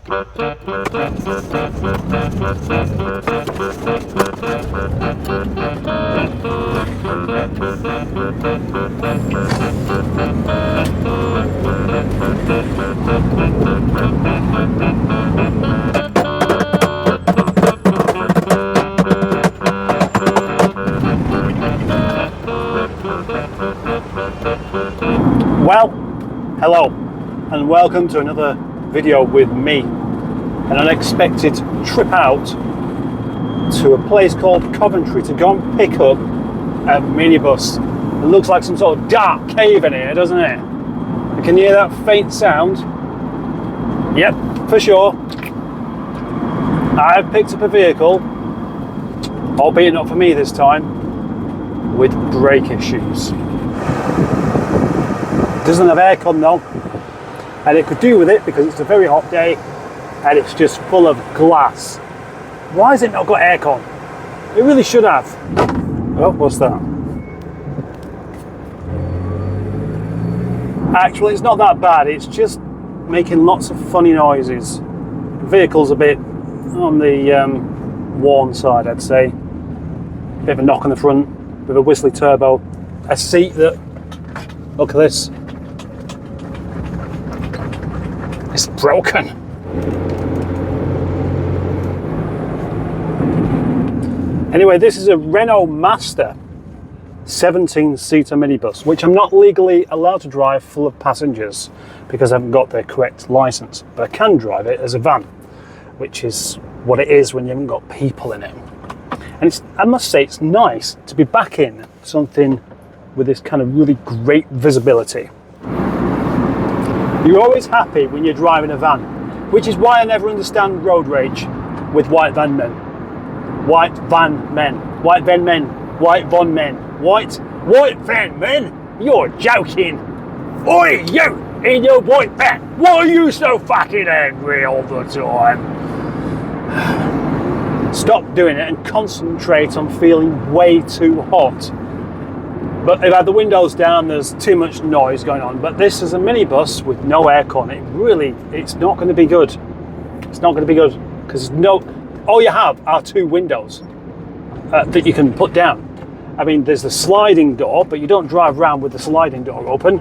Well, hello and welcome to another video with me. An unexpected trip out to a place called Coventry to go and pick up a minibus. It looks like some sort of dark cave in here, doesn't it? You can hear that faint sound. Yep, for sure. I've picked up a vehicle, albeit not for me this time, with brake issues. Doesn't have aircon though, and it could do with it because it's a very hot day and it's just full of glass. Why has it not got aircon? It really should have. Oh, what's that? Actually, it's not that bad. It's just making lots of funny noises. The vehicle's a bit on the worn side, I'd say. Bit of a knock on the front with a whistly turbo. A seat that, look at this. It's broken. Anyway, this is a Renault Master 17-seater minibus, which I'm not legally allowed to drive full of passengers because I haven't got the correct license, but I can drive it as a van, which is what it is when you haven't got people in it. And I must say, it's nice to be back in something with this kind of really great visibility. You're always happy when you're driving a van, which is why I never understand road rage with white van men. White van men. White van men. White van men. White van men? You're joking. Oi, you in your white van. Why are you so fucking angry all the time? Stop doing it and concentrate on feeling way too hot. But if I had the windows down, there's too much noise going on. But this is a minibus with no aircon. It's not going to be good. It's not going to be good because all you have are two windows that you can put down. I mean, there's the sliding door, but you don't drive around with the sliding door open.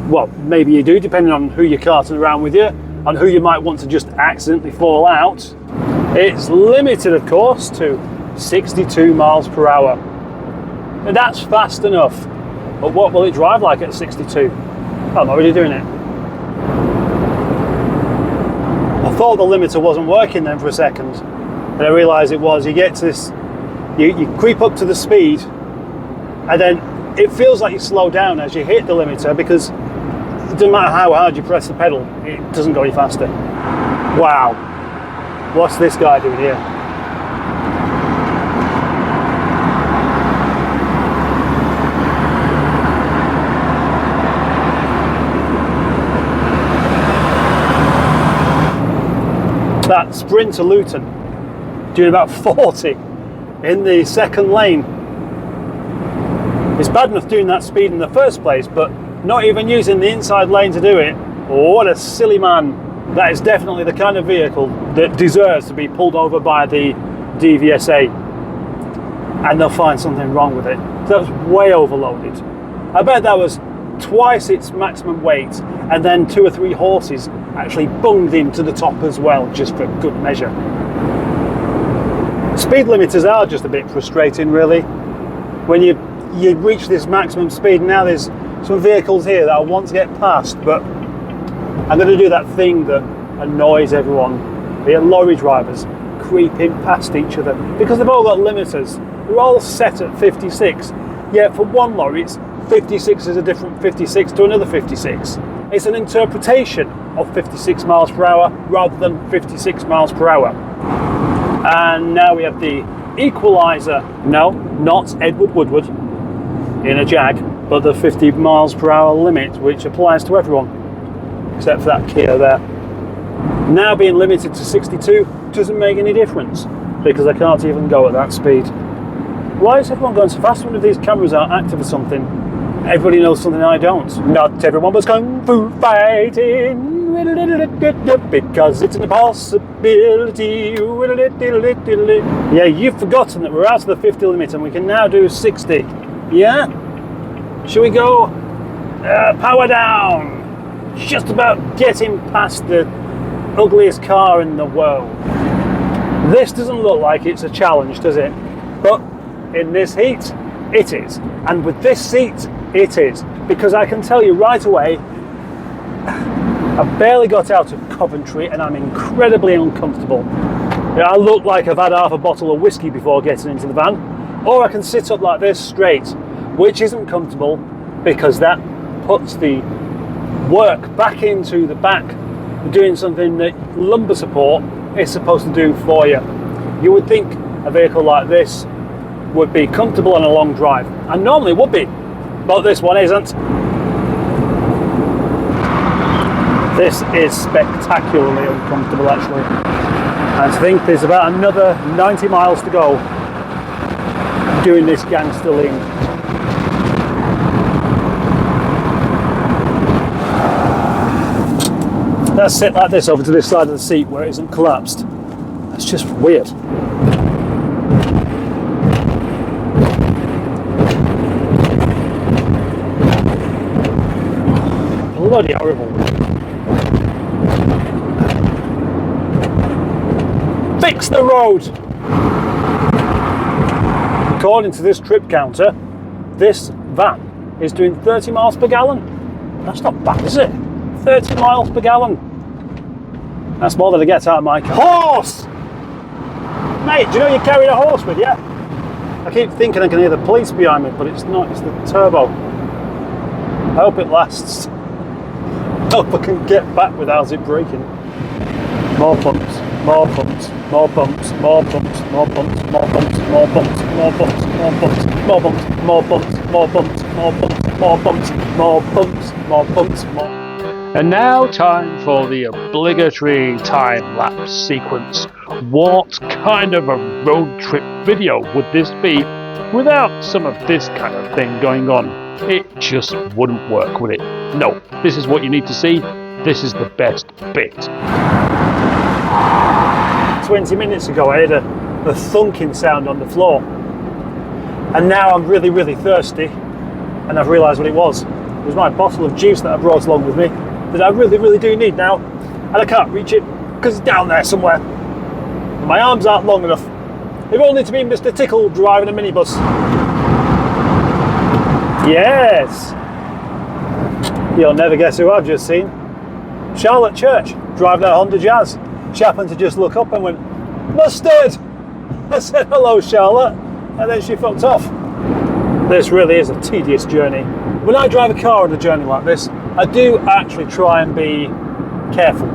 Well, maybe you do, depending on who you're carting around with you, and who you might want to just accidentally fall out. It's limited, of course, to 62 miles per hour. And that's fast enough, but what will it drive like at 62? I'm already doing it. I thought the limiter wasn't working then for a second, and I realised it was. You get to this, you creep up to the speed, and then it feels like you slow down as you hit the limiter because it doesn't matter how hard you press the pedal, it doesn't go any faster. Wow, what's this guy doing here? That Sprinter Luton doing about 40 in the second lane. It's bad enough doing that speed in the first place, but not even using the inside lane to do it. Oh, what a silly man. That is definitely the kind of vehicle that deserves to be pulled over by the DVSA, and they'll find something wrong with it. So that was way overloaded. I bet that was twice its maximum weight, and then 2 or 3 horses actually bunged into the top as well, just for good measure. Speed limiters are just a bit frustrating, really. When you reach this maximum speed, now there's some vehicles here that I want to get past, but I'm going to do that thing that annoys everyone. The lorry drivers creeping past each other because they've all got limiters. They're all set at 56, yet for one lorry it's 56 is a different 56 to another 56. It's an interpretation of 56 miles per hour rather than 56 miles per hour. And now we have the equaliser. No, not Edward Woodward in a Jag, but the 50 miles per hour limit, which applies to everyone except for that Kia there. Now being limited to 62 doesn't make any difference because I can't even go at that speed. Why is everyone going so fast? One of these cameras are active or something. Everybody knows something I don't. Not everyone was kung fu fighting. because it's an impossibility. Yeah, you've forgotten that we're out of the 50 limit and we can now do 60. Yeah? Shall we go? Power down. Just about getting past the ugliest car in the world. This doesn't look like it's a challenge, does it? But in this heat, it is. And with this seat, it is. Because I can tell you right away, I've barely got out of Coventry and I'm incredibly uncomfortable. I look like I've had half a bottle of whiskey before getting into the van. Or I can sit up like this straight, which isn't comfortable because that puts the work back into the back, doing something that lumbar support is supposed to do for you. You would think a vehicle like this would be comfortable on a long drive, and normally would be, but this one isn't. This is spectacularly uncomfortable actually. I think there's about another 90 miles to go doing this gangster lean. Let's sit like this over to this side of the seat where it isn't collapsed. That's just weird. Bloody horrible. Fix the road! According to this trip counter, this van is doing 30 miles per gallon. That's not bad, is it? 30 miles per gallon. That's more than I get out of my car. Horse! Mate, do you know you carried a horse with you? I keep thinking I can hear the police behind me, but it's not, it's the turbo. I hope it lasts. I hope I can get back without it breaking. More pumps, more pumps, more pumps, more pumps, more pumps, more pumps, more pumps, more pumps, more pumps, more pumps, more pumps, more pumps, more pumps, more pumps, more pumps, more pumps, more. And now time for the obligatory time-lapse sequence. What kind of a road trip video would this be without some of this kind of thing going on? It just wouldn't work, would it? No, this is what you need to see. This is the best bit. 20 minutes ago I had a thunking sound on the floor. And now I'm really, really thirsty. And I've realised what it was. It was my bottle of juice that I brought along with me that I really, really do need now. And I can't reach it because it's down there somewhere. And my arms aren't long enough. If only to be Mr. Tickle driving a minibus. Yes! You'll never guess who I've just seen. Charlotte Church driving a Honda Jazz. She happened to just look up and went, "Mustard!" I said, "Hello, Charlotte," and then she fucked off. This really is a tedious journey. When I drive a car on a journey like this, I do actually try and be careful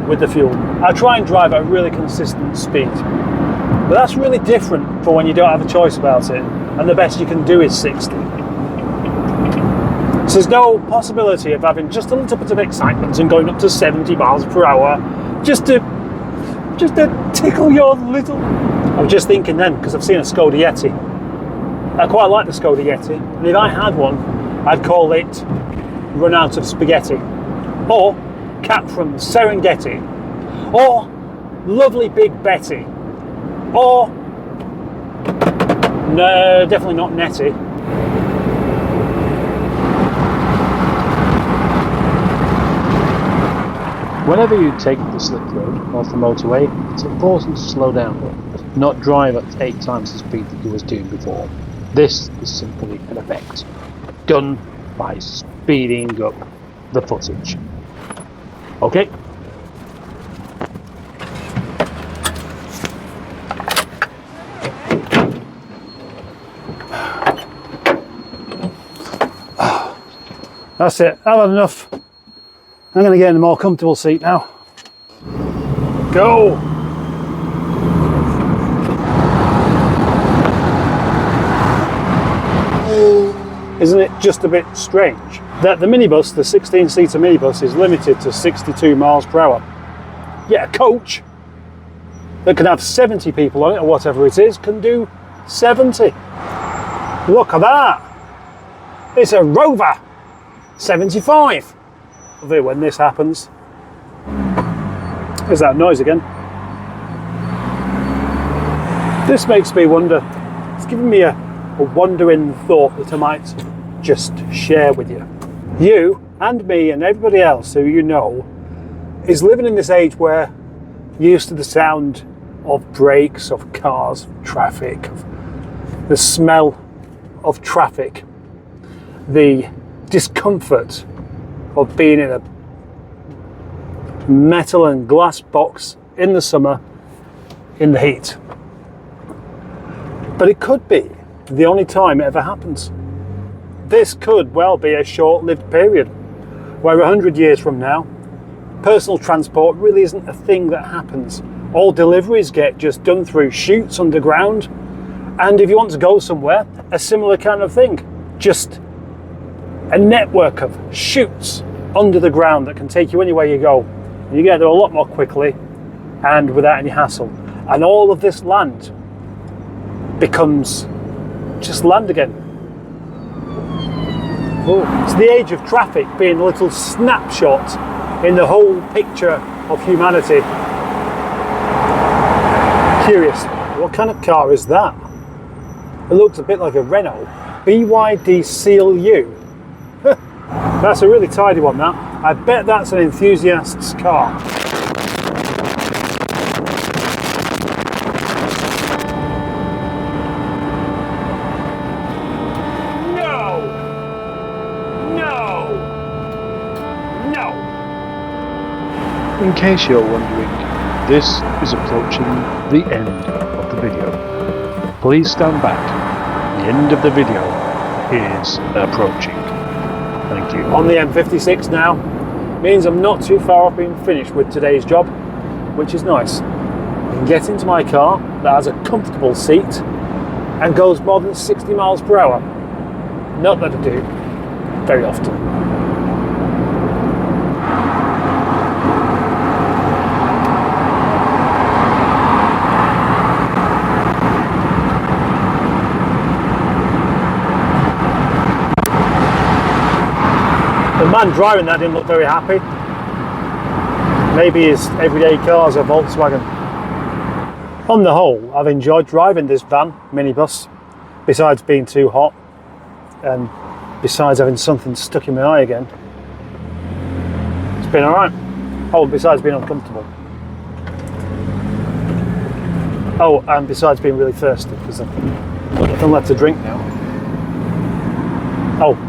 with the fuel. I try and drive at a really consistent speed. But that's really different for when you don't have a choice about it, and the best you can do is 60. So there's no possibility of having just a little bit of excitement and going up to 70 miles per hour just to tickle your little... I was just thinking then, because I've seen a Skoda Yeti. I quite like the Skoda Yeti, and if I had one, I'd call it Run Out of Spaghetti, or Cat from Serengeti, or Lovely Big Betty, or no, definitely not Nettie. Whenever you take the slip road off the motorway, it's important to slow down, not drive at 8 times the speed that you was doing before. This is simply an effect done by speeding up the footage. Okay. That's it, I've had enough. I'm going to get in a more comfortable seat now. Go! Isn't it just a bit strange that the minibus, the 16-seater minibus, is limited to 62 miles per hour? Yet a coach that can have 70 people on it, or whatever it is, can do 70. Look at that! It's a Rover 75. When this happens, There's that noise again. This makes me wonder. It's given me a wondering thought that I might just share with you. You and me and everybody else who you know is living in this age where you're used to the sound of brakes, of cars, of traffic, of the smell of traffic, the discomfort of being in a metal and glass box in the summer in the heat. But it could be the only time it ever happens. This could well be a short-lived period where 100 years from now, personal transport really isn't a thing that happens. All deliveries get just done through chutes underground, and if you want to go somewhere, a similar kind of thing. Just a network of chutes under the ground that can take you anywhere you go. And you get there a lot more quickly and without any hassle. And all of this land becomes just land again. Oh, it's the age of traffic being a little snapshot in the whole picture of humanity. Curious, what kind of car is that? It looks a bit like a Renault. BYD Seal U. That's a really tidy one, that. I bet that's an enthusiast's car. In case you're wondering, this is approaching the end of the video. Please stand back. The end of the video is approaching. Thank you. On the M56 now, means I'm not too far off being finished with today's job, which is nice. I can get into my car that has a comfortable seat and goes more than 60 miles per hour. Not that I do very often. The man driving that didn't look very happy. Maybe his everyday car is a Volkswagen. On the whole, I've enjoyed driving this van, minibus, besides being too hot and besides having something stuck in my eye again. It's been alright. Oh, besides being uncomfortable. Oh, and besides being really thirsty because I've got nothing left to drink now. Oh.